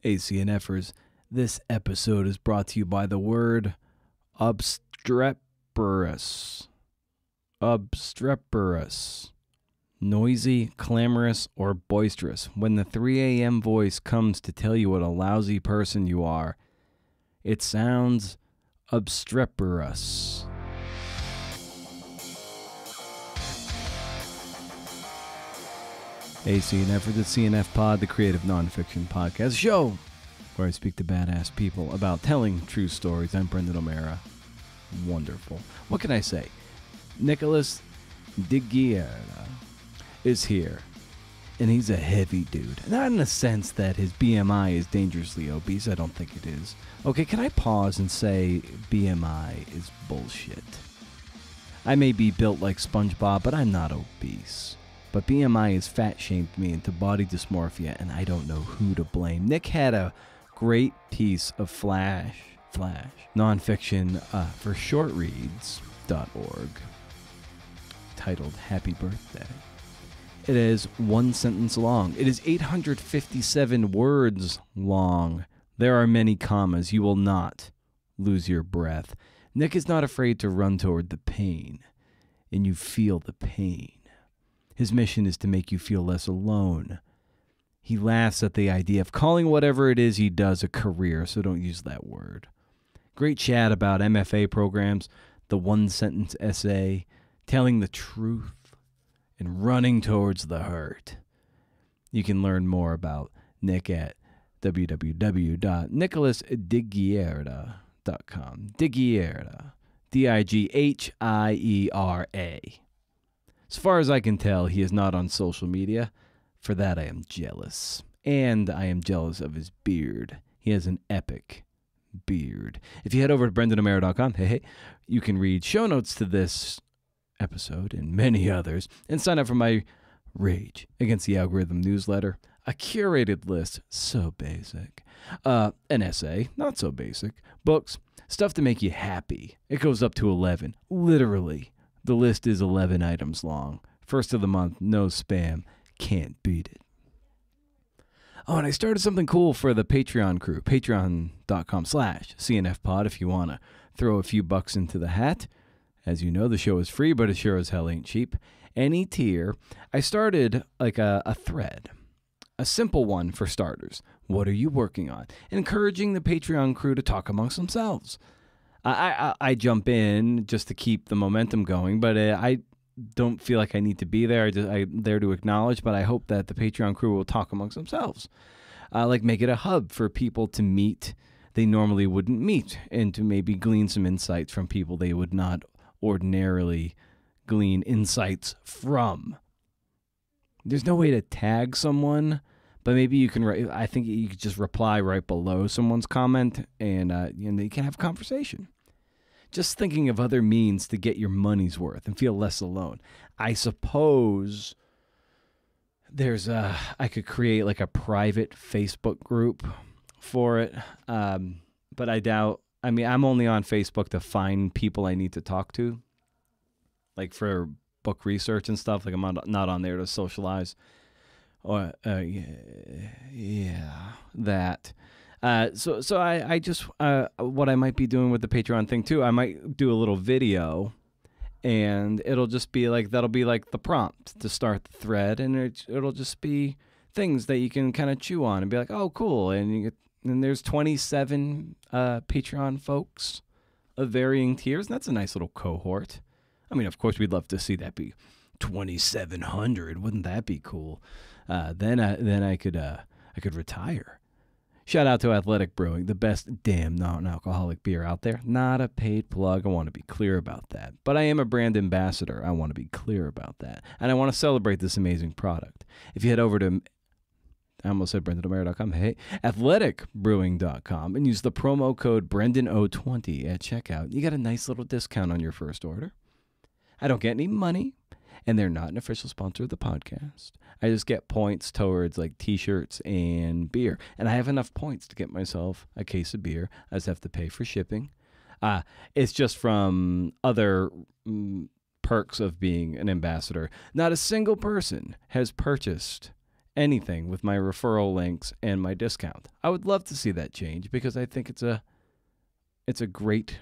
ACNFers, this episode is brought to you by the word obstreperous. Obstreperous. Noisy, clamorous, or boisterous. When the 3 a.m. voice comes to tell you what a lousy person you are, it sounds obstreperous. ACNF for the CNF Pod, the creative nonfiction podcast show where I speak to badass people about telling true stories. I'm Brendan O'Mara. Wonderful. What can I say? Nicholas Dighiera is here, and he's a heavy dude. Not in the sense that his BMI is dangerously obese. I don't think it is. Okay, can I pause and say BMI is bullshit? I may be built like SpongeBob, but I'm not obese. But BMI has fat-shamed me into body dysmorphia, and I don't know who to blame. Nick had a great piece of flash nonfiction for shortreads.org titled Happy Birthday. It is one sentence long. It is 857 words long. There are many commas. You will not lose your breath. Nick is not afraid to run toward the pain, and you feel the pain. His mission is to make you feel less alone. He laughs at the idea of calling whatever it is he does a career, so don't use that word. Great chat about MFA programs, the one-sentence essay, telling the truth, and running towards the hurt. You can learn more about Nick at www.nicholasdighiera.com. Dighiera. Dighiera. As far as I can tell, he is not on social media. For that, I am jealous. And I am jealous of his beard. He has an epic beard. If you head over to BrendanO'Mara.com, you can read show notes to this episode and many others, and sign up for my Rage Against the Algorithm newsletter, a curated list, so basic, an essay, not so basic, books, stuff to make you happy. It goes up to 11, literally. The list is 11 items long. First of the month, no spam. Can't beat it. Oh, and I started something cool for the Patreon crew. Patreon.com/CNFpod if you want to throw a few bucks into the hat. As you know, the show is free, but it sure as hell ain't cheap. Any tier. I started like a thread. A simple one for starters. What are you working on? Encouraging the Patreon crew to talk amongst themselves. I jump in just to keep the momentum going, but I don't feel like I need to be there. I'm there to acknowledge, but I hope that the Patreon crew will talk amongst themselves. Like make it a hub for people to meet they normally wouldn't meet, and to maybe glean some insights from people they would not ordinarily glean insights from. There's no way to tag someone, but maybe you can. I think you could just reply right below someone's comment, and you can have a conversation. Just thinking of other means to get your money's worth and feel less alone. I suppose there's I could create like a private Facebook group for it, but I doubt. I mean, I'm only on Facebook to find people I need to talk to, like for book research and stuff. Like I'm not on there to socialize. Or that. So I just what I might be doing with the Patreon thing too. I might do a little video, and it'll just be like that'll be like the prompt to start the thread, and it'll just be things that you can kind of chew on and be like, oh, cool. And there's 27 Patreon folks of varying tiers, and that's a nice little cohort. I mean, of course, we'd love to see that be 2,700. Wouldn't that be cool? Then I could retire. Shout out to Athletic Brewing, the best damn non-alcoholic beer out there. Not a paid plug. I want to be clear about that. But I am a brand ambassador. I want to be clear about that. And I want to celebrate this amazing product. If you head over to, I almost said BrendanO'Mara.com, athleticbrewing.com, and use the promo code BrendanO20 at checkout, you get a nice little discount on your first order. I don't get any money, and they're not an official sponsor of the podcast. I just get points towards like t-shirts and beer. And I have enough points to get myself a case of beer. I just have to pay for shipping. It's just from other perks of being an ambassador. Not a single person has purchased anything with my referral links and my discount. I would love to see that change because I think it's a great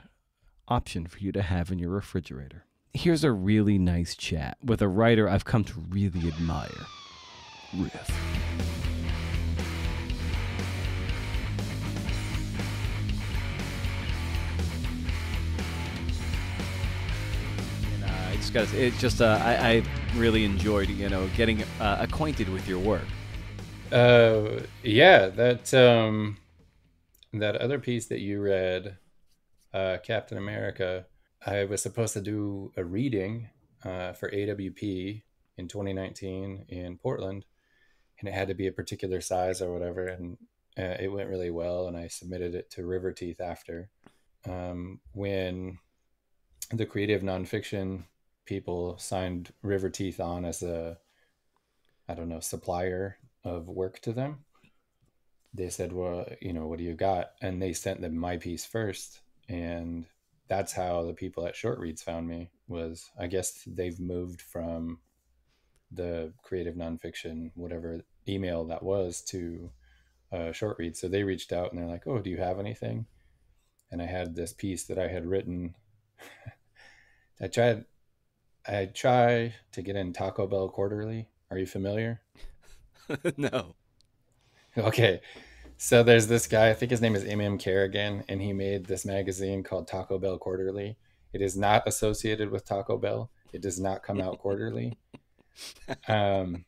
option for you to have in your refrigerator. Here's a really nice chat with a writer I've come to really admire, Riff. I really enjoyed, getting acquainted with your work. Yeah, that other piece that you read, Captain America, I was supposed to do a reading for AWP in 2019 in Portland, and it had to be a particular size or whatever, and it went really well, and I submitted it to River Teeth after. When the creative nonfiction people signed River Teeth on as a, I don't know, supplier of work to them, they said, well, what do you got? And they sent them my piece first. And that's how the people at Short Reads found me. Was, I guess they've moved from the creative nonfiction, whatever email that was, to Short Reads. So they reached out and they're like, oh, do you have anything? And I had this piece that I had written. I try to get in Taco Bell Quarterly. Are you familiar? No. Okay. So there's this guy, I think his name is M. Kerrigan, and he made this magazine called Taco Bell Quarterly. It is not associated with Taco Bell. It does not come out quarterly. Um,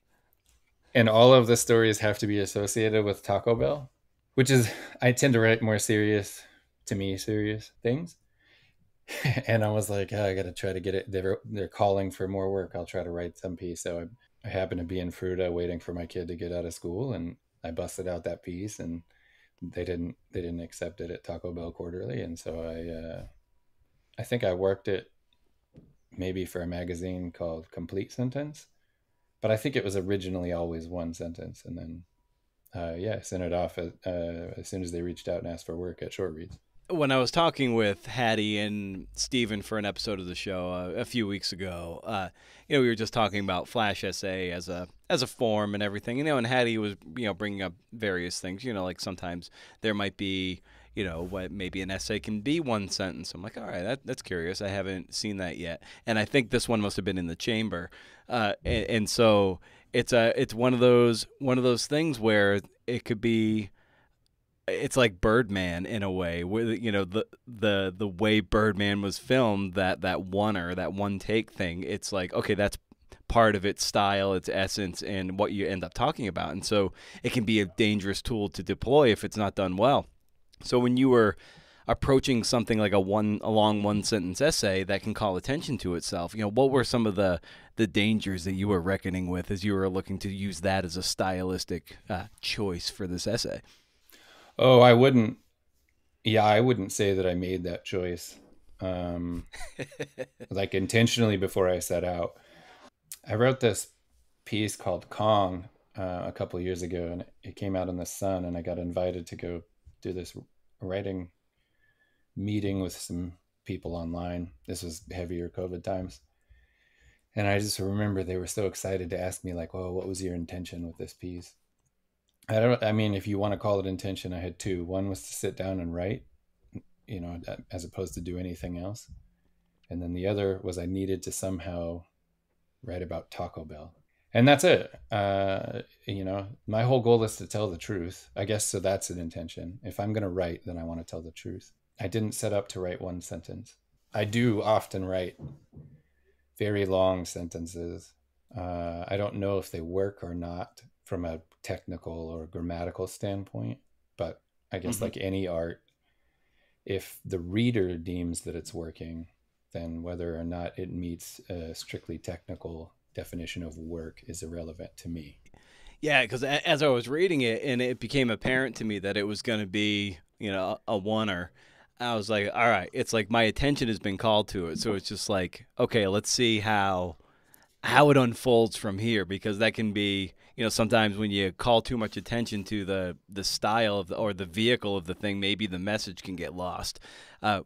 and all of the stories have to be associated with Taco Bell, which is, I tend to write more serious, to me, serious things. And I was like, oh, I got to try to get it. They're calling for more work. I'll try to write some piece. So I happened to be in Fruta waiting for my kid to get out of school, and I busted out that piece, and they didn't accept it at Taco Bell Quarterly, and so I think I worked it maybe for a magazine called Complete Sentence, but I think it was originally always one sentence, and then yeah, sent it off as soon as they reached out and asked for work at Short Reads. When I was talking with Hattie and Steven for an episode of the show a few weeks ago, we were just talking about Flash essay as a form and everything. And Hattie was bringing up various things. Like sometimes there might be what maybe an essay can be one sentence. I'm like, all right, that's curious. I haven't seen that yet, and I think this one must have been in the chamber, and so it's one of those things where it could be. It's like Birdman in a way, where the way Birdman was filmed, that one take thing. It's like, okay, that's part of its style, its essence, and what you end up talking about, and so it can be a dangerous tool to deploy if it's not done well. So when you were approaching something like a long one sentence essay that can call attention to itself, what were some of the dangers that you were reckoning with as you were looking to use that as a stylistic choice for this essay? Oh, I wouldn't. Yeah, I wouldn't say that I made that choice, um, like intentionally before I set out. I wrote this piece called Kong a couple of years ago, and it came out in the Sun, and I got invited to go do this writing meeting with some people online. This was heavier COVID times. And I just remember they were so excited to ask me, like, well, what was your intention with this piece? I mean, if you want to call it intention, I had two. One was to sit down and write, as opposed to do anything else. And then the other was I needed to somehow write about Taco Bell. And that's it. My whole goal is to tell the truth, I guess. So that's an intention. If I'm going to write, then I want to tell the truth. I didn't set up to write one sentence. I do often write very long sentences. I don't know if they work or not from a technical or grammatical standpoint, but I guess like any art, if the reader deems that it's working, then whether or not it meets a strictly technical definition of work is irrelevant to me. Yeah, because as I was reading it, and it became apparent to me that it was going to be, a oneer. I was like, all right, it's like my attention has been called to it, so it's just like, okay, let's see how it unfolds from here, because that can be, sometimes when you call too much attention to the style of or the vehicle of the thing, maybe the message can get lost,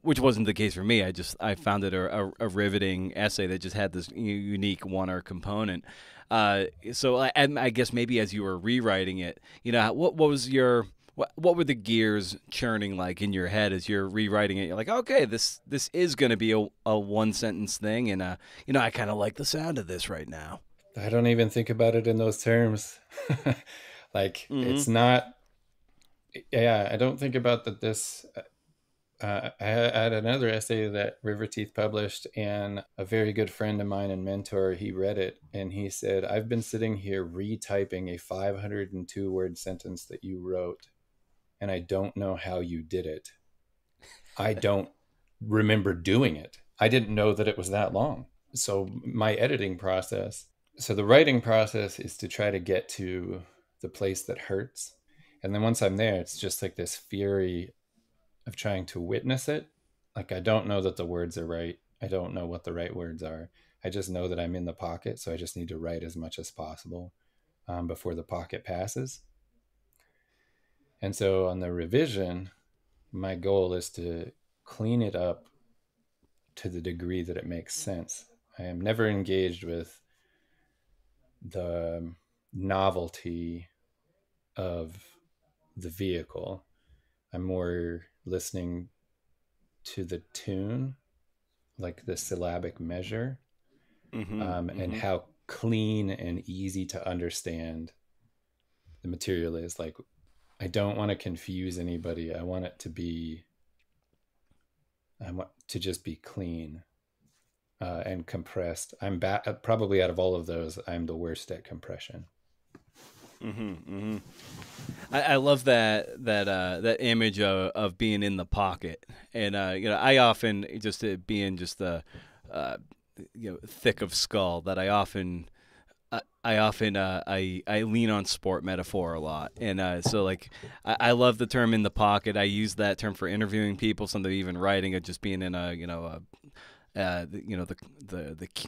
which wasn't the case for me. I found it a riveting essay that just had this unique one or component. I guess maybe as you were rewriting it, what was your what were the gears churning like in your head as you're rewriting it? You're like, okay, this is going to be a one sentence thing, and I kind of like the sound of this right now. I don't even think about it in those terms. Like Mm-hmm. it's not. Yeah, I don't think about that. I had another essay that River Teeth published, and a very good friend of mine and mentor, he read it and he said, "I've been sitting here retyping a 502 word sentence that you wrote, and I don't know how you did it. I don't remember doing it. I didn't know that it was that long." So my editing process, so the writing process is to try to get to the place that hurts. And then once I'm there, it's just like this fury of trying to witness it. Like I don't know that the words are right. I don't know what the right words are. I just know that I'm in the pocket, so I just need to write as much as possible before the pocket passes. And so on the revision, my goal is to clean it up to the degree that it makes sense. I am never engaged with the novelty of the vehicle. I'm more listening to the tune, like the syllabic measure, Mm-hmm. and Mm-hmm. how clean and easy to understand the material is. Like, I don't want to confuse anybody. I want to just be clean and compressed. Probably out of all of those, I'm the worst at compression. Mm-hmm. Mm-hmm. I love that image of being in the pocket, and I often just being just the uh, thick of skull that I lean on sport metaphor a lot, and so like I love the term in the pocket. I use that term for interviewing people, something even writing, of just being in the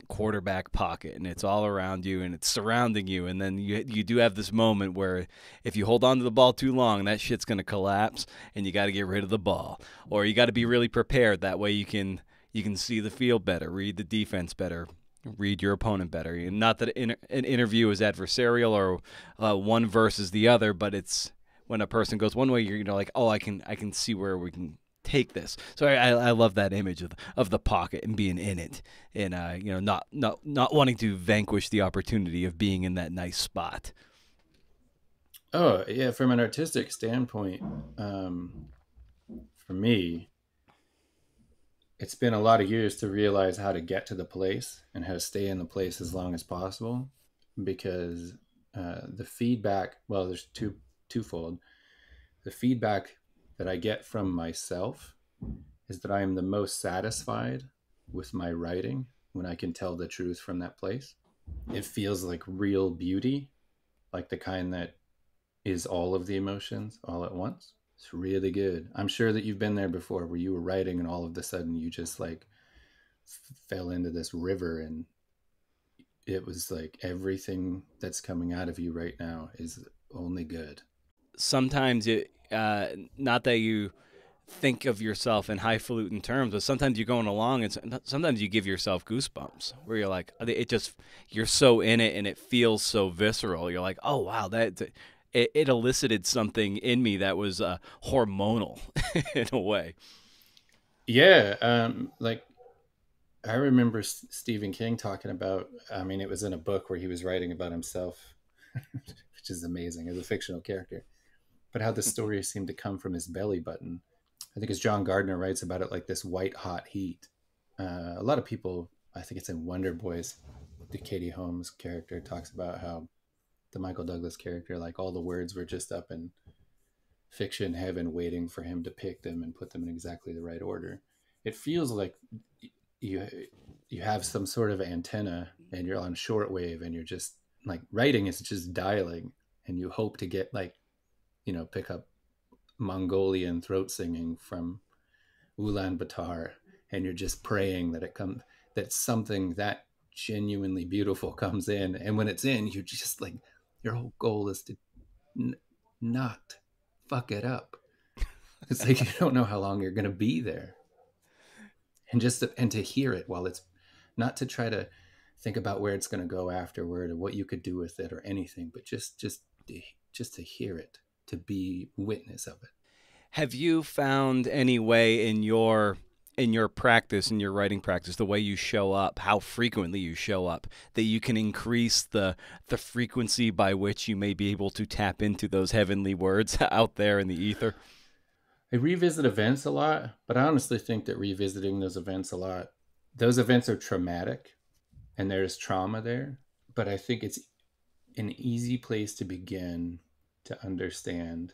quarterback pocket, and it's all around you and it's surrounding you, and then you do have this moment where if you hold on to the ball too long, that shit's gonna collapse, and you got to get rid of the ball, or you got to be really prepared. That way you can see the field better, read the defense better, read your opponent better. And not that an interview is adversarial or one versus the other, but it's when a person goes one way, you're like, oh, I can see where we can take this. So I love that image of the pocket and being in it, and not wanting to vanquish the opportunity of being in that nice spot. Oh, yeah. From an artistic standpoint, for me, it's been a lot of years to realize how to get to the place and how to stay in the place as long as possible, because the feedback, well, there's twofold. The feedback that I get from myself is that I am the most satisfied with my writing when I can tell the truth from that place. It feels like real beauty, like the kind that is all of the emotions all at once. It's really good. I'm sure that you've been there before where you were writing and all of a sudden you just like fell into this river, and it was like everything that's coming out of you right now is only good. Sometimes not that you think of yourself in highfalutin terms, but sometimes you're going along and sometimes you give yourself goosebumps where you're like, you're so in it and it feels so visceral. You're like, oh wow, it elicited something in me that was hormonal in a way. Yeah, like I remember Stephen King talking about. I mean, it was in a book where he was writing about himself, which is amazing as a fictional character. But how the story seemed to come from his belly button. I think as John Gardner writes about it, like this white hot heat. A lot of people, I think it's in Wonder Boys, the Katie Holmes character talks about how the Michael Douglas character, like all the words were just up in fiction heaven waiting for him to pick them and put them in exactly the right order. It feels like you you have some sort of antenna and you're on shortwave and you're just like writing is just dialing, and you hope to get like pick up Mongolian throat singing from Ulaanbaatar, and you're just praying that that something that genuinely beautiful comes in, and when it's in, you just like Your whole goal is to n- not fuck it up. It's like you don't know how long you're going to be there. And to hear it while it's not to try to think about where it's going to go afterward or what you could do with it or anything, but just to hear it, to be witness of it. Have you found any way in your practice, in your writing practice, the way you show up, how frequently you show up, that you can increase the frequency by which you may be able to tap into those heavenly words out there in the ether? I revisit events a lot, but I honestly think that revisiting those events are traumatic and there's trauma there. But I think it's an easy place to begin to understand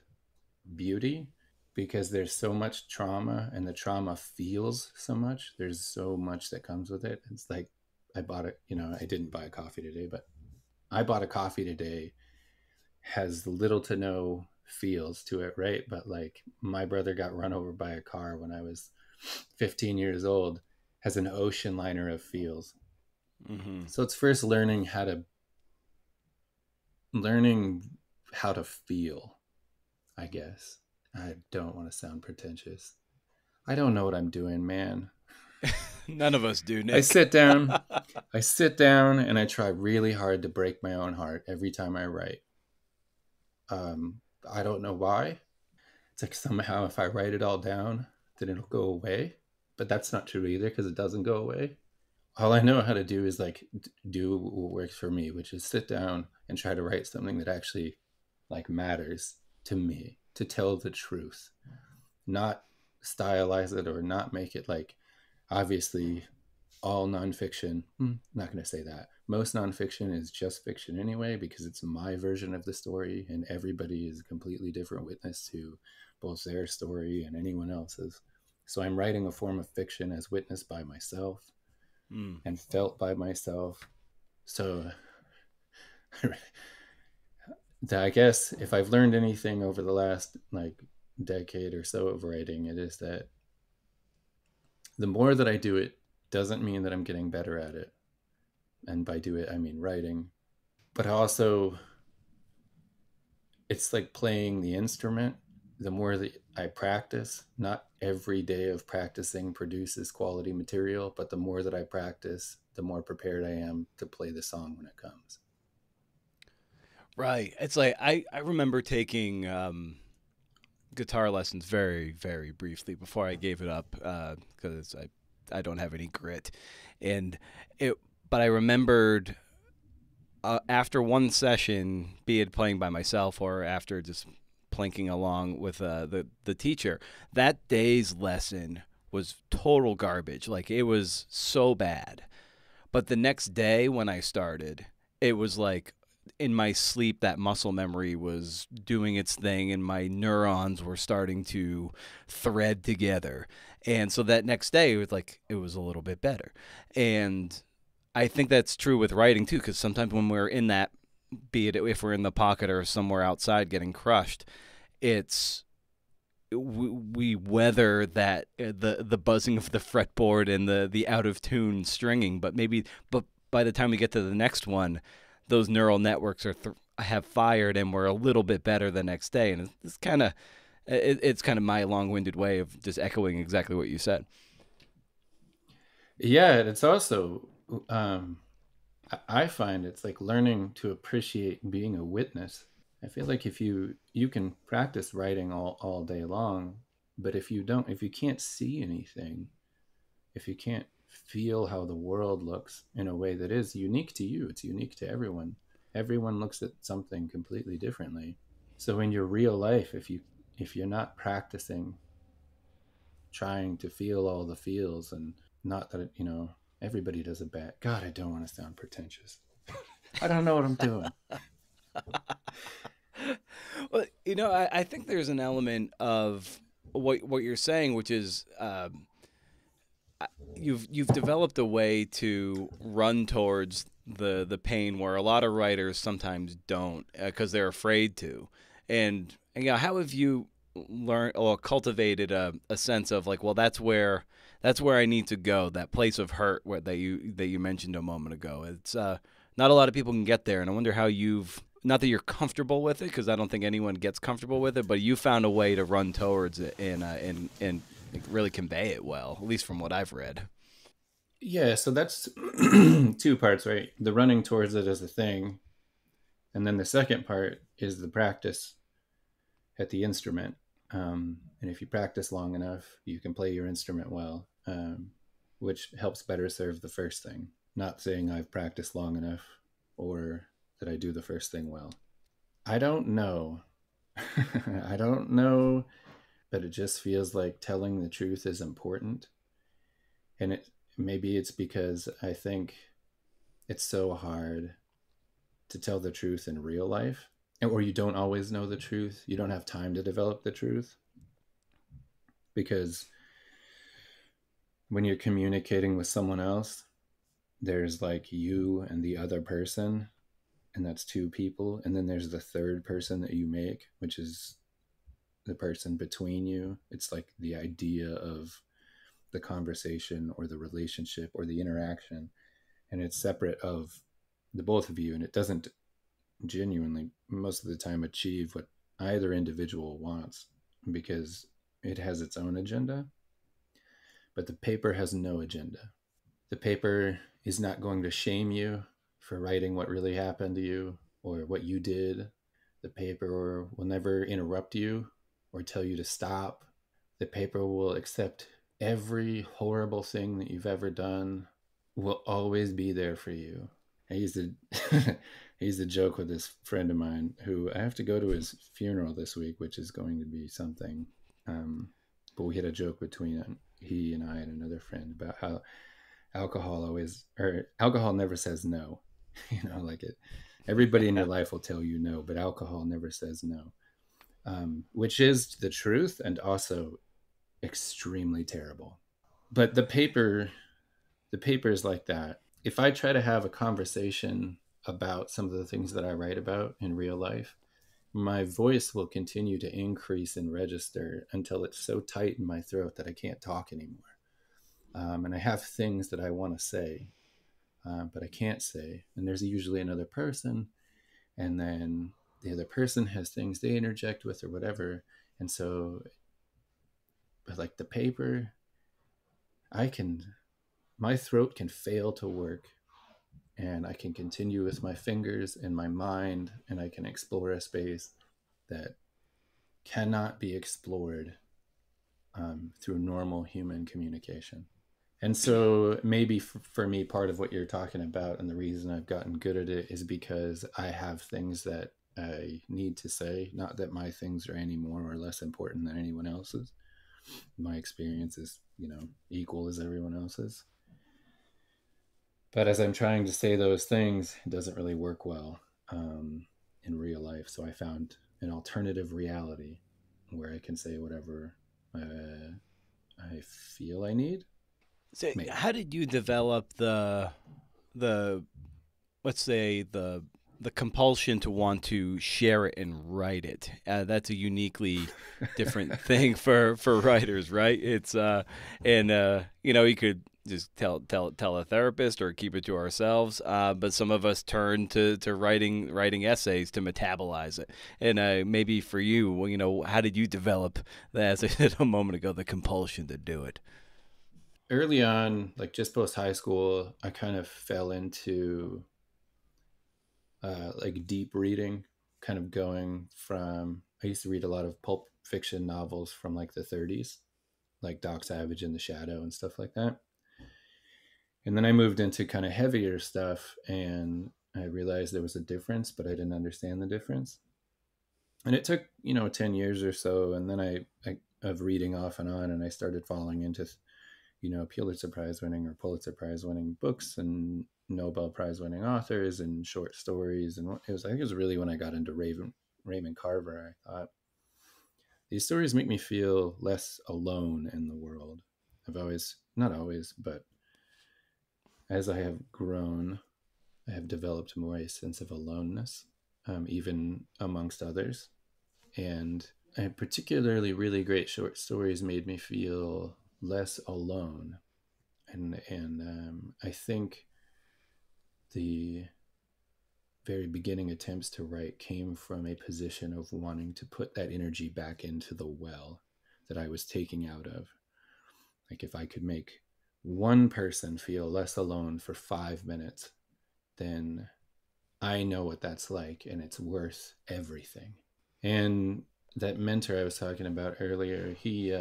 beauty because there's so much trauma and the trauma feels so much. There's so much that comes with it. It's like I bought it, I didn't buy a coffee today, but I bought a coffee today has little to no feels to it, right? But like my brother got run over by a car when I was 15 years old has an ocean liner of feels. Mm-hmm. So it's first learning how to feel, I guess. I don't want to sound pretentious. I don't know what I'm doing, man. None of us do, I Nick. sit down, I sit down and I try really hard to break my own heart every time I write. I don't know why. It's like somehow if I write it all down, then it'll go away. But that's not true either because it doesn't go away. All I know how to do is like do what works for me, which is sit down and try to write something that actually like matters to me, to tell the truth, not stylize it or not make it like obviously all nonfiction. Not going to say that. Most nonfiction is just fiction anyway, because it's my version of the story, and everybody is a completely different witness to both their story and anyone else's. So I'm writing a form of fiction as witnessed by myself and felt by myself. So I guess if I've learned anything over the last like decade or so of writing, it is that the more that I do it doesn't mean that I'm getting better at it. And by do it, I mean writing. But also, it's like playing the instrument. The more that I practice, not every day of practicing produces quality material, but the more that I practice, the more prepared I am to play the song when it comes. Right. It's like I remember taking guitar lessons very, very briefly before I gave it up because I don't have any grit, and it. But I remembered after one session, be it playing by myself or after just plinking along with the teacher, that day's lesson was total garbage. Like it was so bad. But the next day when I started, it was like in my sleep that muscle memory was doing its thing and my neurons were starting to thread together. And so that next day it was a little bit better. And I think that's true with writing too, because sometimes when we're in that, be it if we're in the pocket or somewhere outside getting crushed, it's we weather that the buzzing of the fretboard and the out of tune stringing, but by the time we get to the next one, those neural networks have fired and we're a little bit better the next day, and it's kind of my long-winded way of just echoing exactly what you said. Yeah, it's also, I find it's like learning to appreciate being a witness. I feel like if you can practice writing all day long, but if you can't see anything, if you can't feel how the world looks in a way that is unique to you, it's unique to everyone. Everyone looks at something completely differently. So in your real life, if you're not practicing trying to feel all the feels, and not that everybody does a bad. God, I don't want to sound pretentious. I don't know what I'm doing. Well, I think there's an element of what you're saying, which is you've developed a way to run towards the pain where a lot of writers sometimes don't because they're afraid to. And how have you learned or cultivated a sense of like, well, that's where I need to go, that place of hurt that you mentioned a moment ago. It's not a lot of people can get there, and I wonder how you've not that you're comfortable with it, because I don't think anyone gets comfortable with it, but you found a way to run towards it and really convey it well, at least from what I've read. Yeah, so that's two parts, right? The running towards it as a thing, and then the second part is the practice at the instrument. And if you practice long enough, you can play your instrument well, which helps better serve the first thing. Not saying I've practiced long enough or that I do the first thing well. I don't know. I don't know, but it just feels like telling the truth is important. And maybe it's because I think it's so hard to tell the truth in real life, or you don't always know the truth. You don't have time to develop the truth because when you're communicating with someone else, there's like you and the other person, and that's two people. And then there's the third person that you make, which is the person between you. It's like the idea of the conversation or the relationship or the interaction, and it's separate of the both of you. And it doesn't genuinely, most of the time, achieve what either individual wants because it has its own agenda, but the paper has no agenda. The paper is not going to shame you for writing what really happened to you or what you did. The paper will never interrupt you or tell you to stop. The paper will accept every horrible thing that you've ever done, will always be there for you. I used to I used to joke with this friend of mine who I have to go to his funeral this week, which is going to be something. Um, but we had a joke between he and I and another friend about how alcohol never says no. Like it, everybody in your life will tell you no, but alcohol never says no, which is the truth and also extremely terrible. But the paper is like that. If I try to have a conversation about some of the things that I write about in real life, my voice will continue to increase and register until it's so tight in my throat that I can't talk anymore. And I have things that I want to say, but I can't say. And there's usually another person, and then the other person has things they interject with or whatever. And so, but like the paper, I can, my throat can fail to work and I can continue with my fingers and my mind, and I can explore a space that cannot be explored through normal human communication. And so maybe for me, part of what you're talking about and the reason I've gotten good at it is because I have things that I need to say. Not that my things are any more or less important than anyone else's. My experience is, equal as everyone else's. But as I'm trying to say those things, it doesn't really work well in real life. So I found an alternative reality where I can say whatever I feel I need. So, Maybe. how did you develop the let's say the compulsion to want to share it and write it? That's a uniquely different thing for writers, right? It's and you could just tell a therapist or keep it to ourselves. But some of us turn to writing essays to metabolize it. And maybe for you, well, how did you develop, as I said a moment ago, the compulsion to do it? Early on, like just post high school, I kind of fell into like deep reading, kind of going from, I used to read a lot of pulp fiction novels from like the 30s, like Doc Savage and The Shadow and stuff like that. And then I moved into kind of heavier stuff and I realized there was a difference, but I didn't understand the difference. And it took, 10 years or so. And then I of reading off and on, and I started falling into, Pulitzer Prize winning or Pulitzer Prize winning books and Nobel Prize winning authors and short stories. And I think it was really when I got into Raymond Carver, I thought, these stories make me feel less alone in the world. I've always, not always, but as I have grown, I have developed more a sense of aloneness, even amongst others. And particularly really great short stories made me feel less alone. And I think the very beginning attempts to write came from a position of wanting to put that energy back into the well that I was taking out of. Like if I could make one person feel less alone for 5 minutes, then I know what that's like, and it's worth everything. And that mentor I was talking about earlier, he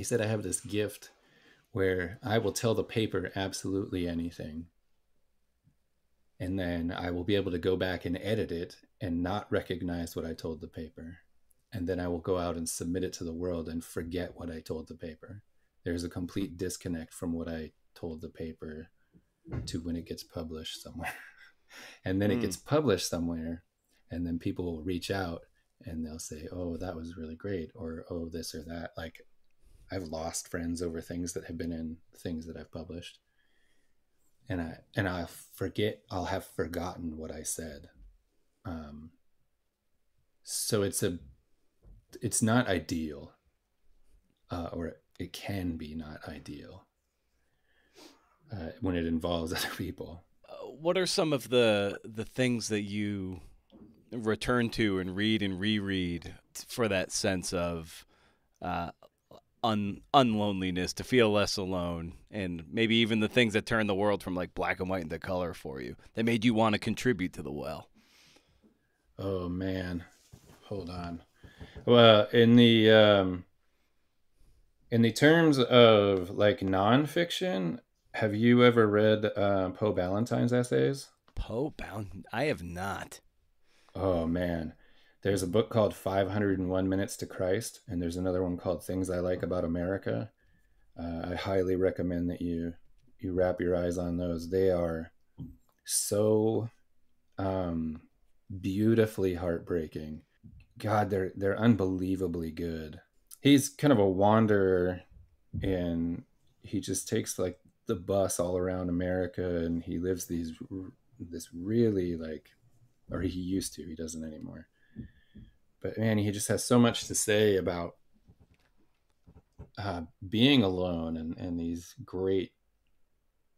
said I have this gift where I will tell the paper absolutely anything, and then I will be able to go back and edit it and not recognize what I told the paper. And then I will go out and submit it to the world and forget what I told the paper. There's a complete disconnect from what I told the paper to when it gets published somewhere. And then it gets published somewhere, and then people will reach out and they'll say, oh, that was really great, or oh, this or that. Like I've lost friends over things that have been in things that I've published. And I forget, I'll have forgotten what I said. So it's not ideal, or it can be not ideal when it involves other people. What are some of the things that you return to and read and reread for that sense of unloneliness, to feel less alone, and maybe even the things that turn the world from like black and white into color for you that made you want to contribute to the well? Oh man, hold on. Well, in the terms of like nonfiction, have you ever read Poe Ballantyne's essays? Poe Bound? I have not. Oh man, there's a book called 501 Minutes to Christ, and there's another one called Things I Like About America. I highly recommend that you wrap your eyes on those. They are so um, beautifully heartbreaking. God, they're unbelievably good. He's kind of a wanderer, and he just takes like the bus all around America, and he lives this really like, or he used to. He doesn't anymore. But man, he just has so much to say about being alone, and these great.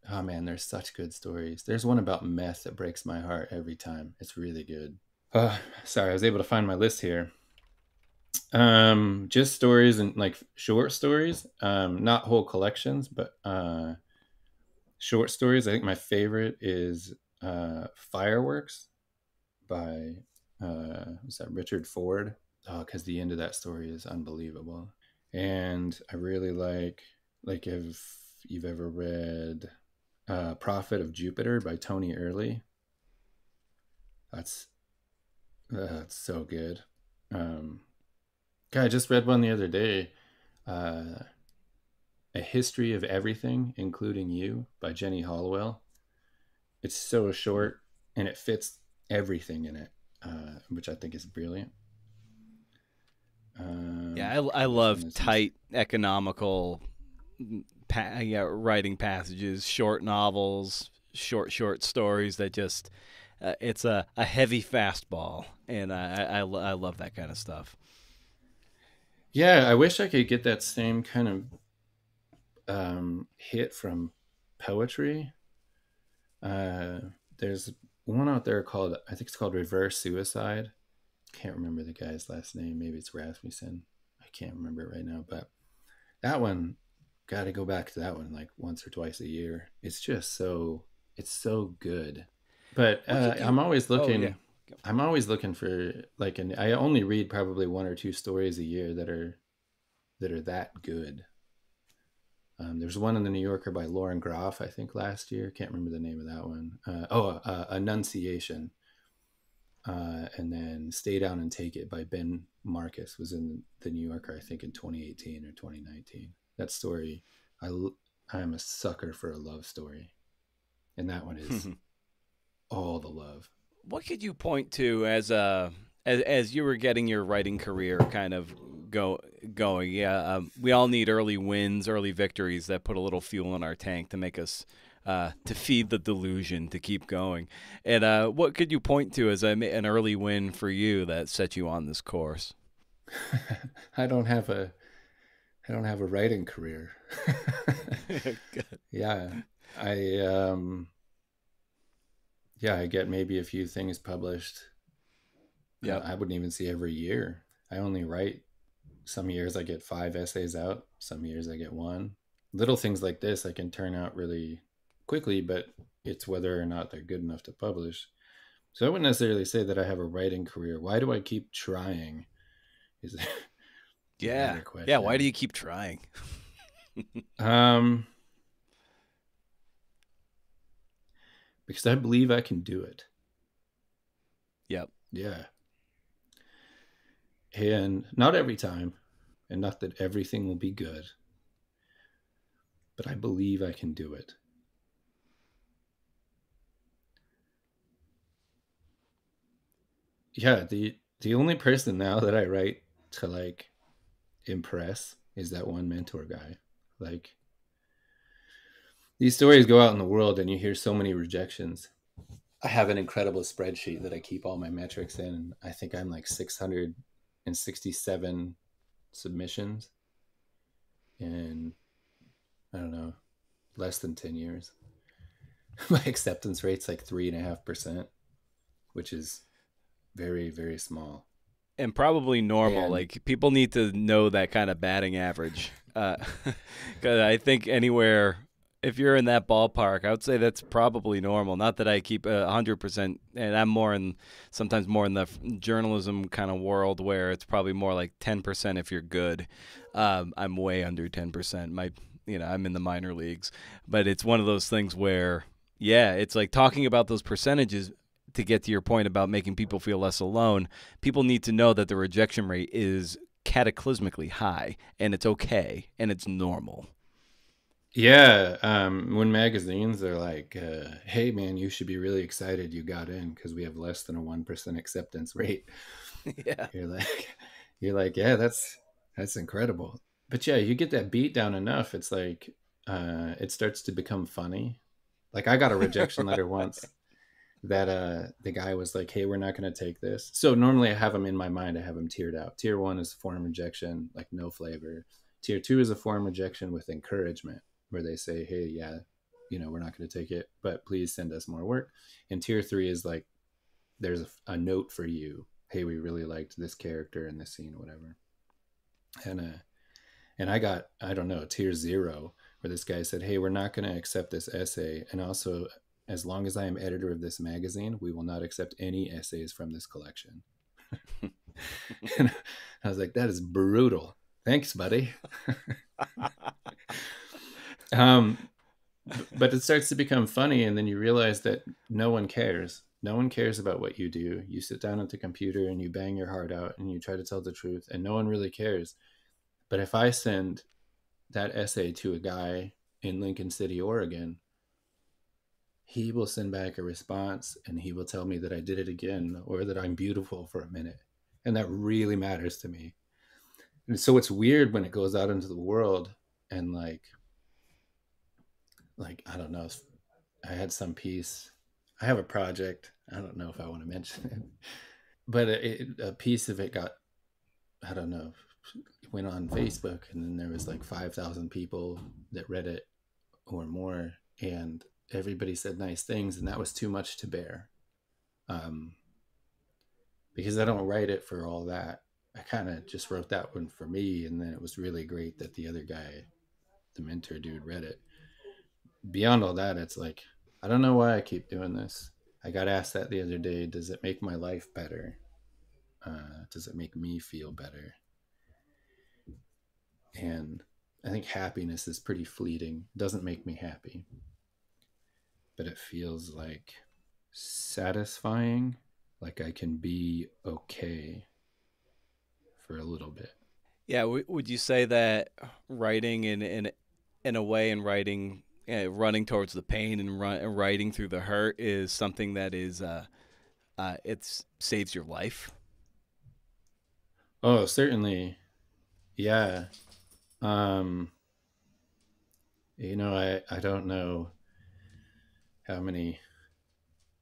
Oh man, there's such good stories. There's one about meth that breaks my heart every time. It's really good. Sorry, I was able to find my list here. Just stories and like short stories, not whole collections, but short stories. I think my favorite is Fireworks by was that Richard Ford? Oh, because the end of that story is unbelievable. And I really like if you've ever read Prophet of Jupiter by Tony Early. That's so good. God, I just read one the other day. Uh, A History of Everything, Including You by Jenny Hollowell. It's so short and it fits everything in it, which I think is brilliant. Yeah, I Which one love is this? tight, economical writing passages, short novels, short stories that just it's a heavy fastball, and I love that kind of stuff. Yeah, I wish I could get that same kind of hit from poetry. Uh, there's one out there called, I think it's called Reverse Suicide. Can't remember the guy's last name. Maybe it's Rasmussen. I can't remember it right now, but that one, got to go back to that one like once or twice a year. It's so good. But What could you? Oh yeah. I'm always looking for like I only read probably one or two stories a year that are that good. There's one in the New Yorker by Lauren Groff, I think last year. Can't remember the name of that one. Annunciation. And then Stay Down and Take It by Ben Marcus was in the New Yorker, I think in 2018 or 2019. That story, I am a sucker for a love story, and that one is all the love. What could you point to as as you were getting your writing career kind of going? Yeah, we all need early wins, early victories that put a little fuel in our tank to make us to feed the delusion to keep going. And what could you point to as an early win for you that set you on this course? I don't have a I don't have a writing career. Good. Yeah, I Yeah, I get maybe a few things published. Yep. I wouldn't even say every year. I only write. Some years I get 5 essays out. Some years I get one. Little things like this I can turn out really quickly, but it's whether or not they're good enough to publish. So I wouldn't necessarily say that I have a writing career. Why do I keep trying? Is the Yeah. better Yeah. Why do question. you keep trying? Um, because I believe I can do it. Yep. Yeah. And not every time, and not that everything will be good, but I believe I can do it. Yeah, the only person now that I write to like impress is that one mentor guy. Like these stories go out in the world and you hear so many rejections. I have an incredible spreadsheet that I keep all my metrics in. I think I'm like 667 submissions in, I don't know, less than 10 years. My acceptance rate's like 3.5%, which is very, very small. And probably normal. And Like people need to know that kind of batting average. Because I think anywhere, if you're in that ballpark, I would say that's probably normal. Not that I keep 100%, and I'm more in sometimes more in the journalism kind of world where it's probably more like 10% if you're good. I'm way under 10%. I'm in the minor leagues, but it's one of those things where, yeah, it's like talking about those percentages to get to your point about making people feel less alone. People need to know that the rejection rate is cataclysmically high, and it's okay, and it's normal. yeah, when magazines are like, "Hey, man, you should be really excited you got in because we have less than a 1% acceptance rate." Yeah. You're like, you're like, yeah, that's incredible. But yeah, you get that beat down enough, it's like, it starts to become funny. Like I got a rejection letter once that the guy was like, "Hey, we're not going to take this." So normally I have them in my mind. I have them tiered out. Tier one is form rejection, like no flavor. Tier two is a form rejection with encouragement, where they say, "Hey, yeah, we're not going to take it, but please send us more work." And tier three is like, there's a note for you. Hey, we really liked this character in this scene, whatever. And I got, I don't know, tier zero, where this guy said, "Hey, we're not going to accept this essay, and also, as long as I am editor of this magazine, we will not accept any essays from this collection." And I was like, that is brutal. Thanks, buddy. um, but it starts to become funny, and then you realize that no one cares. No one cares about what you do. You sit down at the computer and you bang your heart out and you try to tell the truth, and no one really cares. But if I send that essay to a guy in Lincoln City, Oregon, he will send back a response and he will tell me that I did it again or that I'm beautiful for a minute. And that really matters to me. And so it's weird when it goes out into the world and like I don't know, I had some piece. I have a project. I don't know if I want to mention it, but a piece of it got, I don't know, went on Facebook, and then there was like 5,000 people that read it or more, and everybody said nice things, and that was too much to bear. Um, because I don't write it for all that. I kind of just wrote that one for me, and then it was really great that the other guy, the mentor dude, read it. Beyond all that, it's like, I don't know why I keep doing this. I got asked that the other day. Does it make my life better? Does it make me feel better? And I think happiness is pretty fleeting. It doesn't make me happy, but it feels like satisfying, like I can be okay for a little bit. Yeah, would you say that writing in a way, and writing, running towards the pain and writing through the hurt is something that is it saves your life? Oh, certainly. Yeah. Um, I don't know how many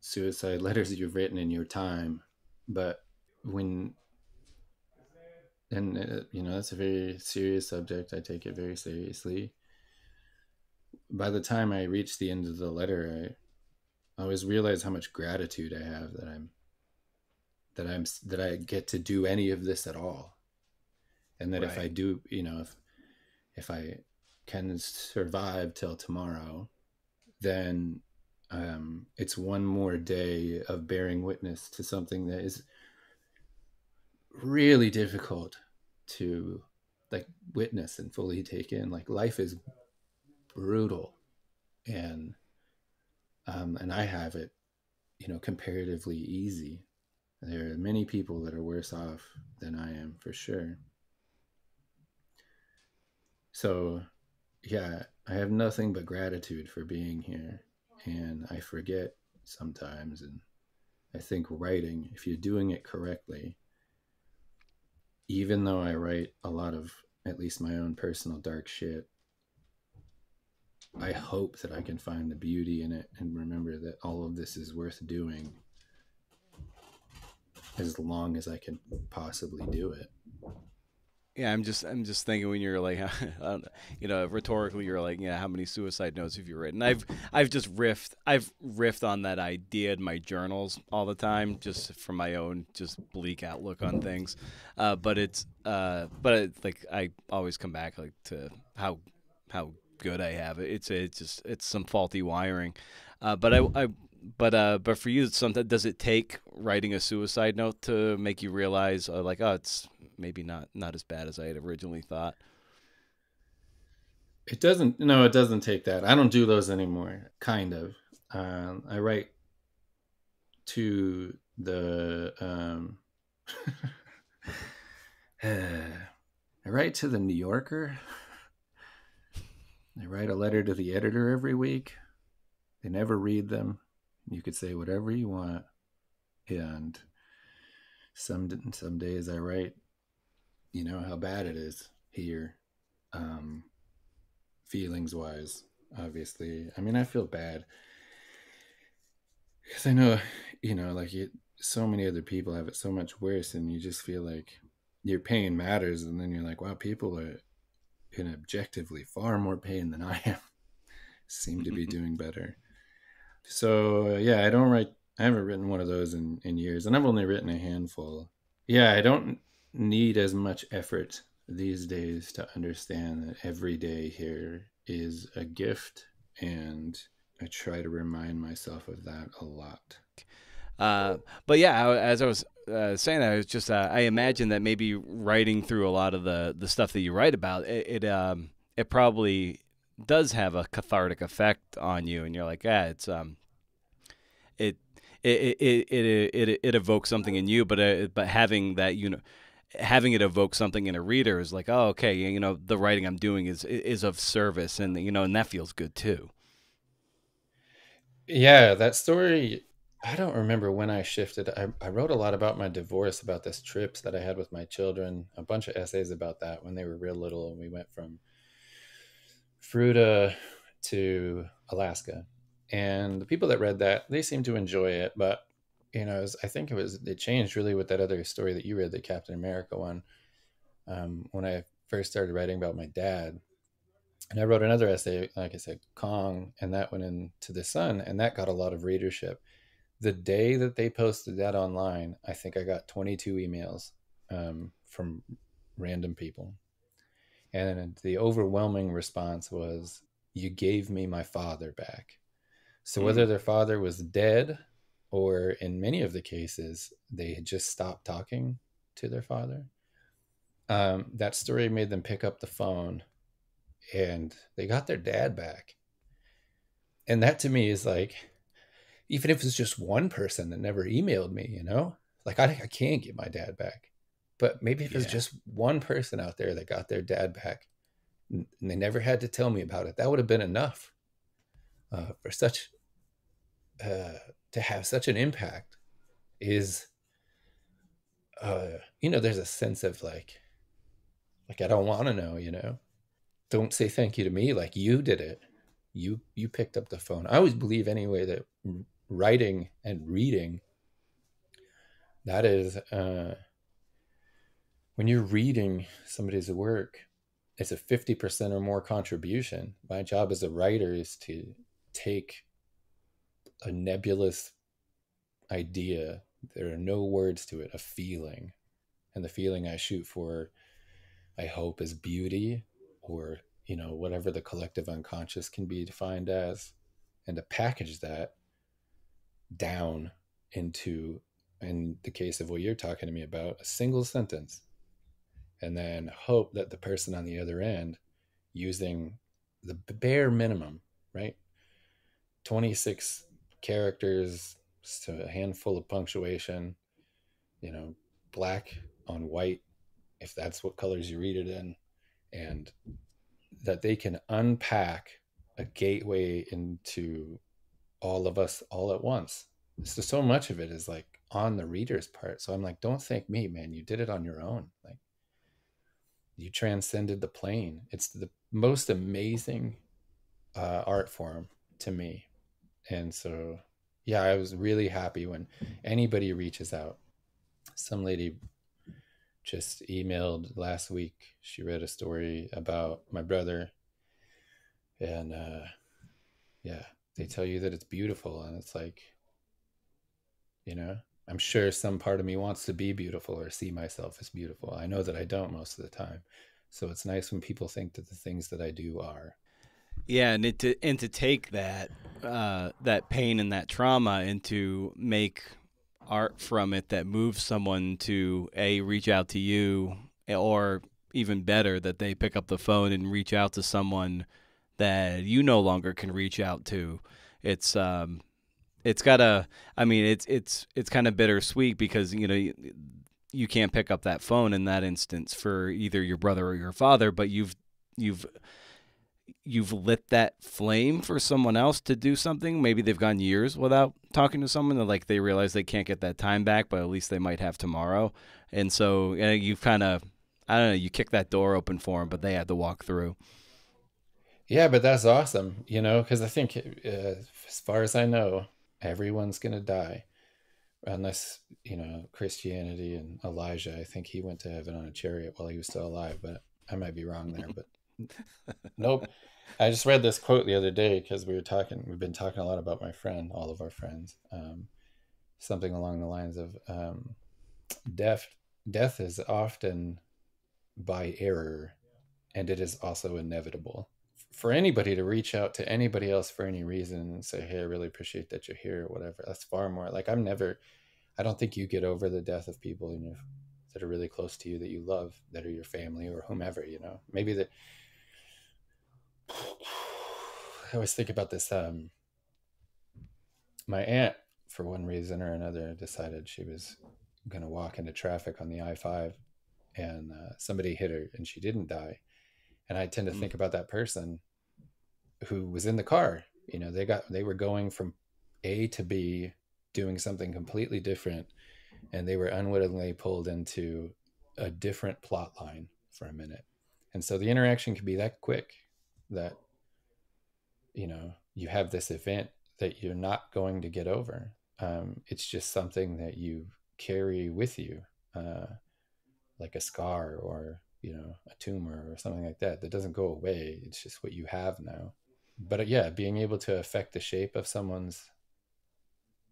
suicide letters you've written in your time, but when, and that's a very serious subject. I take it very seriously. By the time I reached the end of the letter, I always realize how much gratitude I have that I get to do any of this at all. And that if Right. I do, if I can survive till tomorrow, then it's one more day of bearing witness to something that is really difficult to like witness and fully take in. Like life is brutal, and and I have it, comparatively easy. There are many people that are worse off than I am for sure. So yeah, I have nothing but gratitude for being here, and I forget sometimes. And I think writing, if you're doing it correctly, even though I write a lot of at least my own personal dark shit, I hope that I can find the beauty in it and remember that all of this is worth doing as long as I can possibly do it. Yeah, I'm just thinking when you're like, rhetorically, you're like, yeah, how many suicide notes have you written? I've riffed on that idea in my journals all the time, just from my own just bleak outlook on things. Like I always come back like to how good I have it. It's some faulty wiring. But for you, sometimes does it take writing a suicide note to make you realize, like, oh, it's maybe not as bad as I had originally thought? It doesn't, no, it doesn't take that. I don't do those anymore, kind of. I write to the, I write to the New Yorker. I write a letter to the editor every week. They never read them. You could say whatever you want. And some days I write, how bad it is here, um, feelings wise. Obviously, I mean, I feel bad because I know, like so many other people have it so much worse, and you just feel like your pain matters, and then you're like, wow, people are in objectively far more pain than I am, seem to be doing better. So yeah, I don't write. I haven't written one of those in years, and I've only written a handful. Yeah, I don't need as much effort these days to understand that every day here is a gift, and I try to remind myself of that a lot. Uh, but yeah, as I was saying that, I was just I imagine that maybe writing through a lot of the stuff that you write about, it probably does have a cathartic effect on you, and you're like, yeah, it it evokes something in you, but having that, having it evoke something in a reader is like, oh, okay, the writing I'm doing is of service, and and that feels good too. Yeah, that story. I don't remember when I shifted. I wrote a lot about my divorce, about this trips that I had with my children, a bunch of essays about that when they were real little. And we went from Fruta to Alaska. And the people that read that, they seemed to enjoy it. But, I think it changed really with that other story that you read, the Captain America one. When I first started writing about my dad, and I wrote another essay, like I said, Kong, and that went into the Sun, and that got a lot of readership. The day that they posted that online, I think I got 22 emails from random people. And the overwhelming response was, "You gave me my father back." So whether Mm. their father was dead, or in many of the cases, they had just stopped talking to their father, that story made them pick up the phone and they got their dad back. And that to me is like, even if it's just one person that never emailed me, like I can't get my dad back. But maybe if it's Yeah. just one person out there that got their dad back and they never had to tell me about it, that would have been enough for such to have such an impact. Is there's a sense of like I don't want to know, don't say thank you to me, like you did it, you picked up the phone. I always believe anyway that writing and reading, that is when you're reading somebody's work, it's a 50% or more contribution. My job as a writer is to take a nebulous idea. There are no words to it, a feeling. And the feeling I shoot for, I hope, is beauty, or, whatever the collective unconscious can be defined as. And to package that down into, in the case of what you're talking to me about, a single sentence, and then hope that the person on the other end, using the bare minimum, right? 26 characters, so a handful of punctuation, you know, black on white, if that's what colors you read it in, and that they can unpack a gateway into all of us all at once. So much of it is like on the reader's part. So I'm like, don't thank me, man. You did it on your own. Like, you transcended the plane. It's the most amazing art form to me. And so, yeah, I was really happy when anybody reaches out. Some lady just emailed last week. She read a story about my brother, and yeah, they tell you that it's beautiful, and it's like, I'm sure some part of me wants to be beautiful or see myself as beautiful. I know that I don't most of the time. So it's nice when people think that the things that I do are. Yeah, and to take that pain and that trauma and to make art from it that moves someone to reach out to you, or even better, that they pick up the phone and reach out to someone that you no longer can reach out to. It's got a, I mean, it's kind of bittersweet because you can't pick up that phone in that instance for either your brother or your father, but you've lit that flame for someone else to do something. Maybe they've gone years without talking to someone, that like they realize they can't get that time back, but at least they might have tomorrow. And so you've kind of, I don't know, you kick that door open for them, but they had to walk through. Yeah, but that's awesome, because I think, as far as I know, everyone's going to die unless, Christianity and Elijah. I think he went to heaven on a chariot while he was still alive, but I might be wrong there. But nope. I just read this quote the other day because we've been talking a lot about my friend, all of our friends, something along the lines of, death is often by error, and it is also inevitable. For anybody to reach out to anybody else for any reason and say, hey, I really appreciate that you're here, or whatever, that's far more like, I don't think you get over the death of people that are really close to you, that you love, that are your family or whomever. Maybe that. I always think about this. My aunt, for one reason or another, decided she was going to walk into traffic on the I-5, and somebody hit her, and she didn't die. And I tend to think about that person who was in the car. They were going from A to B, doing something completely different, and they were unwittingly pulled into a different plot line for a minute. And so the interaction can be that quick that, you have this event that you're not going to get over. It's just something that you carry with you, like a scar, or, a tumor or something like that doesn't go away. It's just what you have now. But yeah, being able to affect the shape of someone's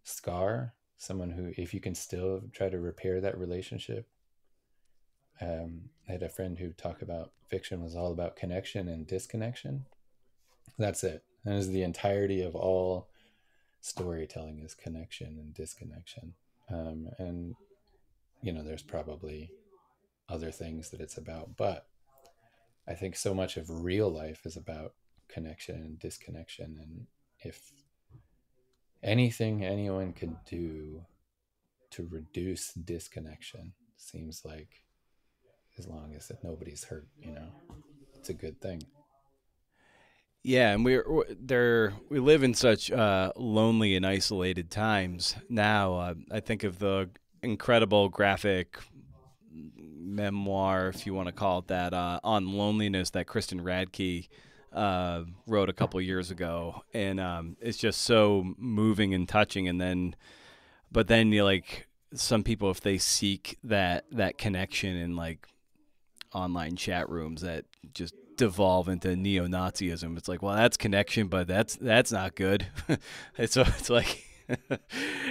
scar, someone who, if you can still try to repair that relationship. I had a friend who talked about fiction was all about connection and disconnection. That's it. That is the entirety of all storytelling, is connection and disconnection. And there's probably other things that it's about, but I think so much of real life is about connection and disconnection. And if anything anyone can do to reduce disconnection, seems like, as long as nobody's hurt, it's a good thing. Yeah, and we live in such lonely and isolated times now. I think of the incredible graphic memoir, if you want to call it that, on loneliness that Kristen Radke wrote a couple years ago, and it's just so moving and touching. But then you like some people, if they seek that connection and like online chat rooms that just devolve into neo-Nazism. It's like, well, that's connection, but that's not good. It's like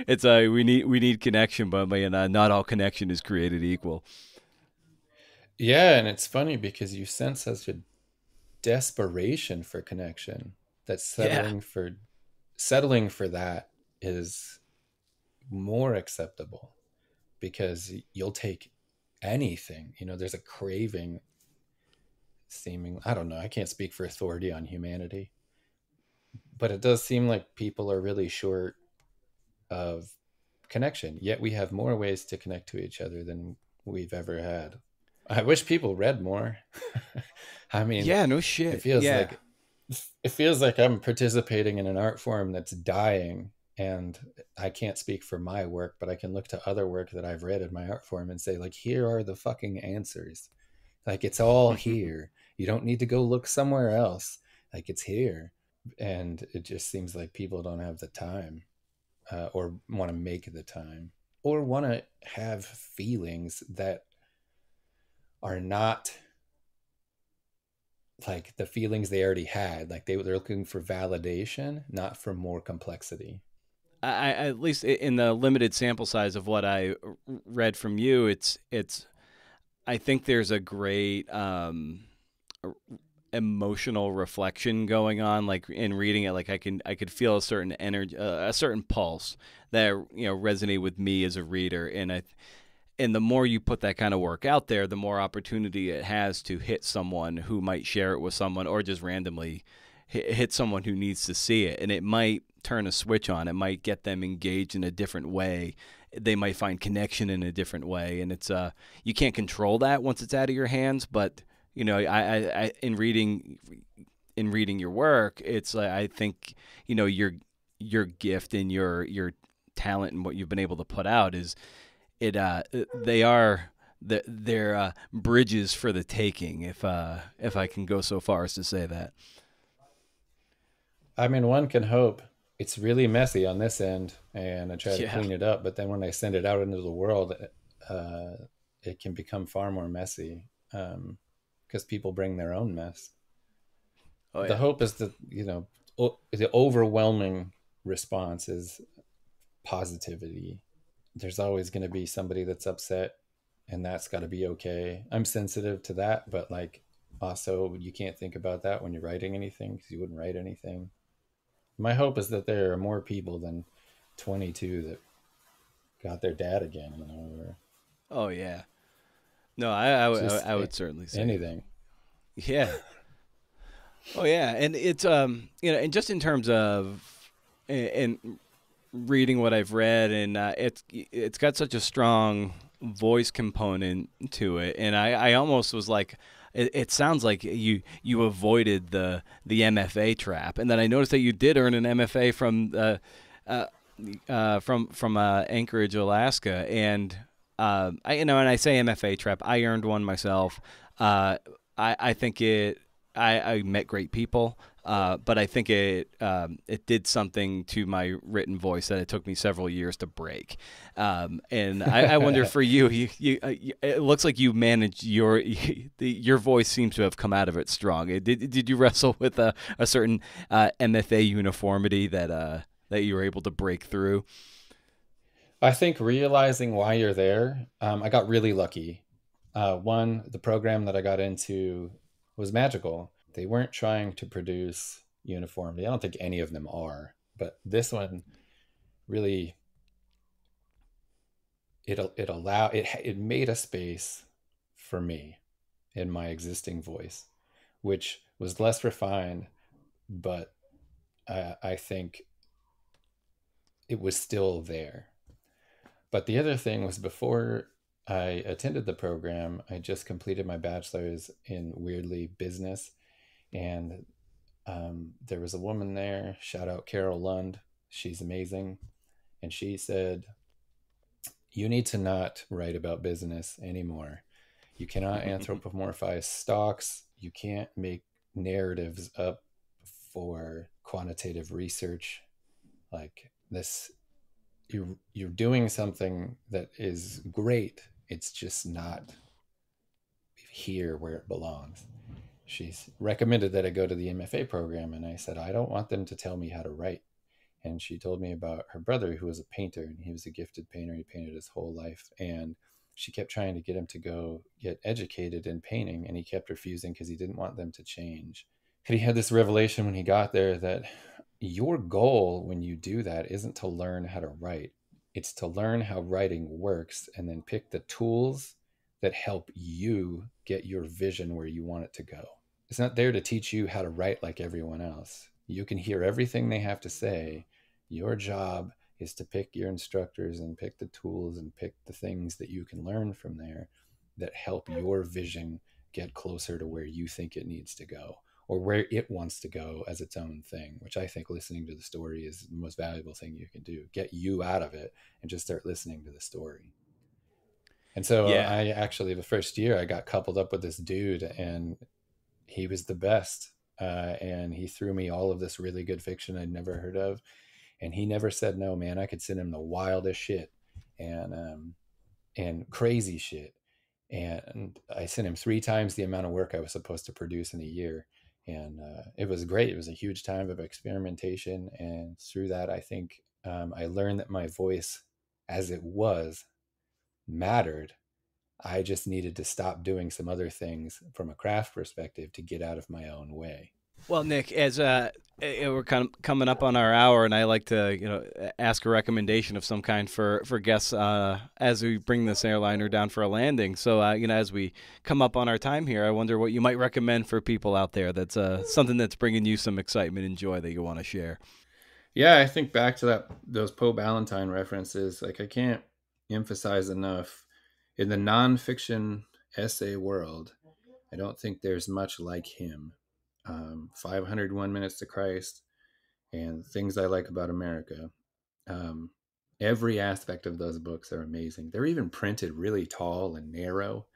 it's we need connection, but not all connection is created equal. Yeah, and it's funny because you sense such a desperation for connection that Yeah. settling for that is more acceptable because you'll take anything. There's a craving seeming, I don't know, I can't speak for authority on humanity, but it does seem like people are really short of connection, yet we have more ways to connect to each other than we've ever had. I wish people read more. I mean, Yeah, no it shit. feels Yeah. like it feels like I'm participating in an art form that's dying, and I can't speak for my work, but I can look to other work that I've read in my art form and say, like, here are the fucking answers. Like, it's all here. You don't need to go look somewhere else. Like, it's here. And it just seems like people don't have the time, or want to make the time, or want to have feelings that are not like the feelings they already had. Like they're looking for validation, not for more complexity. At least in the limited sample size of what I read from you, it's I think there's a great emotional reflection going on, like in reading it. Like I could feel a certain energy, a certain pulse that resonate with me as a reader. And the more you put that kind of work out there, the more opportunity it has to hit someone who might share it with someone, or just randomly hit someone who needs to see it. And it might turn a switch on. It might get them engaged in a different way. They might find connection in a different way. And it's you can't control that once it's out of your hands. But I in reading your work, it's like, I think your gift and your talent and what you've been able to put out is they are they're bridges for the taking, if I can go so far as to say that. I mean, one can hope. It's really messy on this end, and I try to Yeah. clean it up. But then when I send it out into the world, uh, it can become far more messy, because people bring their own mess. Oh The yeah. hope is that the overwhelming response is positivity. There's always going to be somebody that's upset, and that's got to be okay. I'm sensitive to that, but like, also you can't think about that when you're writing anything, because you wouldn't write anything. My hope is that there are more people than 22 that got their dad again, or Oh yeah. No, I just would certainly say that. anything. Yeah. Oh yeah, and it's and just in terms of and reading what I've read, and it's got such a strong voice component to it, and I almost was like, it sounds like you avoided the MFA trap, and then I noticed that you did earn an MFA uh, from Anchorage, Alaska, and and I say MFA trap, I earned one myself. I think I met great people. But I think it did something to my written voice that it took me several years to break. And I wonder for you, it looks like you managed your voice seems to have come out of it strong. Did you wrestle with a certain MFA uniformity that you were able to break through? I think realizing why you're there, I got really lucky. One, the program that I got into was magical. They weren't trying to produce uniformity. I don't think any of them are, but this one really, it made a space for me in my existing voice, which was less refined, but I think it was still there. But the other thing was, before I attended the program, I just completed my bachelor's in, weirdly, business. And there was a woman there, shout out Carol Lund. She's amazing. And she said, you need to not write about business anymore. You cannot anthropomorphize stocks. You can't make narratives up for quantitative research. Like this, you're doing something that is great. It's just not here where it belongs. She's recommended that I go to the MFA program, and I said, I don't want them to tell me how to write. And she told me about her brother, who was a painter, and he was a gifted painter. He painted his whole life. And she kept trying to get him to go get educated in painting, and he kept refusing because he didn't want them to change. And he had this revelation when he got there that your goal when you do that isn't to learn how to write. It's to learn how writing works and then pick the tools that help you get your vision where you want it to go. It's not there to teach you how to write like everyone else. You can hear everything they have to say. Your job is to pick your instructors and pick the tools and pick the things that you can learn from there that help your vision get closer to where you think it needs to go, or where it wants to go as its own thing, which I think listening to the story is the most valuable thing you can do. Get you out of it and just start listening to the story. And so Yeah. I actually, the first year I got coupled up with this dude, and he was the best. And he threw me all of this really good fiction I'd never heard of. And he never said no, man. I could send him the wildest shit and crazy shit. And I sent him 3 times the amount of work I was supposed to produce in a year. And it was great. It was a huge time of experimentation. And through that, I think I learned that my voice as it was mattered. I just needed to stop doing some other things from a craft perspective to get out of my own way. Well, Nick, as we're kind of coming up on our hour, and I like to, ask a recommendation of some kind for guests as we bring this airliner down for a landing. So, as we come up on our time here, I wonder what you might recommend for people out there. That's something that's bringing you some excitement and joy that you want to share. Yeah, I think back to those Poe Ballantine references. Like, I can't emphasize enough, in the nonfiction essay world, I don't think there's much like him. 501 Minutes to Christ and Things I Like About America. Every aspect of those books are amazing. They're even printed really tall and narrow.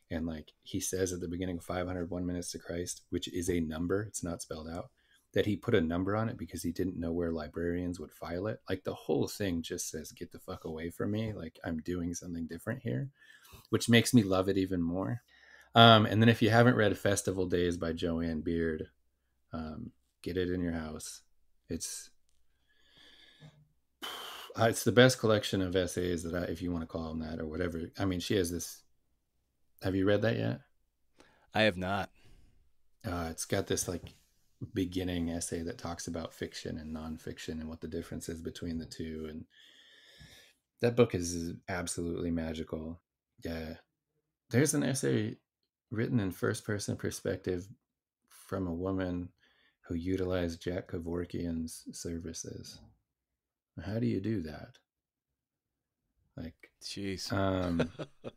And like he says at the beginning of 501 Minutes to Christ, which is a number, it's not spelled out, that he put a number on it because he didn't know where librarians would file it. Like the whole thing just says, get the fuck away from me. Like I'm doing something different here, which makes me love it even more. And then if you haven't read Festival Days by Joanne Beard, get it in your house. It's the best collection of essays that if you want to call them that or whatever. I mean, she has this. Have you read that yet? I have not. It's got this like beginning essay that talks about fiction and nonfiction and what the difference is between the two. And that book is absolutely magical. Yeah. There's an essay written in first person perspective from a woman who utilized Jack Kevorkian's services. How do you do that? Like, jeez.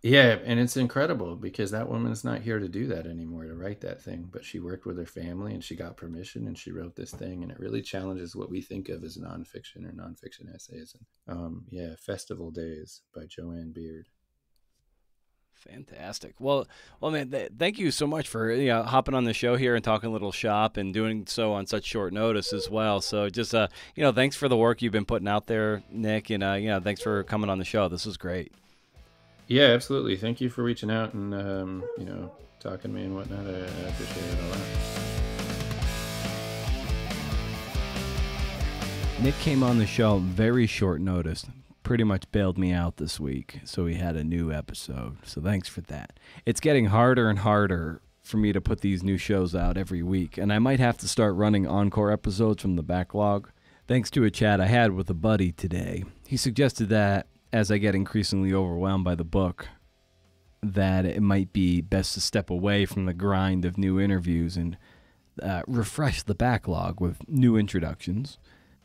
Yeah, and it's incredible because that woman's not here to do that anymore, to write that thing, but she worked with her family and she got permission and she wrote this thing, and it really challenges what we think of as nonfiction or nonfiction essays. And yeah, Festival Days by Joanne Beard. Fantastic. Well, man, thank you so much for hopping on the show here and talking a little shop and doing so on such short notice as well. So just thanks for the work you've been putting out there, Nick, and thanks for coming on the show. This was great. Yeah, absolutely. Thank you for reaching out and talking to me and whatnot. I appreciate it a lot. Nick came on the show very short notice. Pretty much bailed me out this week, so we had a new episode. So thanks for that. It's getting harder and harder for me to put these new shows out every week, and I might have to start running encore episodes from the backlog. Thanks to a chat I had with a buddy today, he suggested that as I get increasingly overwhelmed by the book, that it might be best to step away from the grind of new interviews and refresh the backlog with new introductions.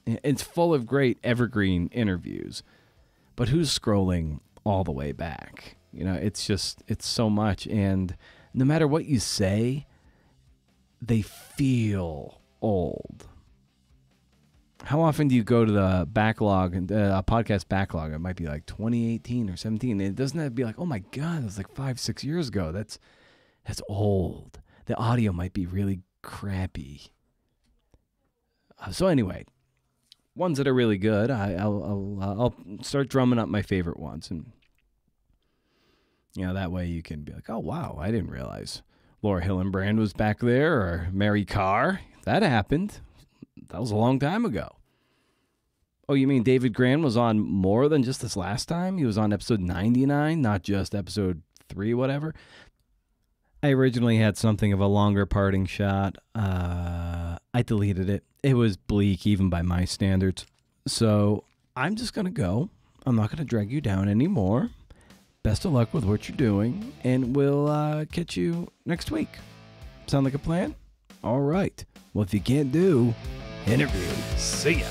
It's full of great evergreen interviews. But who's scrolling all the way back? It's so much. And no matter what you say, they feel old. How often do you go to the backlog, a podcast backlog? It might be like 2018 or 17. It doesn't have to be like, oh my God, that's like 5-6 years ago. That's old. The audio might be really crappy. So anyway, ones that are really good, I'll start drumming up my favorite ones. And You know, that way you can be like, oh, wow, I didn't realize Laura Hillenbrand was back there, or Mary Carr. That happened. That was a long time ago. Oh, you mean David Grand was on more than just this last time? He was on episode 99, not just episode 3, whatever. I originally had something of a longer parting shot. I deleted it. It was bleak even by my standards. So I'm just going to go. I'm not going to drag you down anymore. Best of luck with what you're doing, and we'll catch you next week. Sound like a plan? All right. Well, if you can't do, interview. See ya.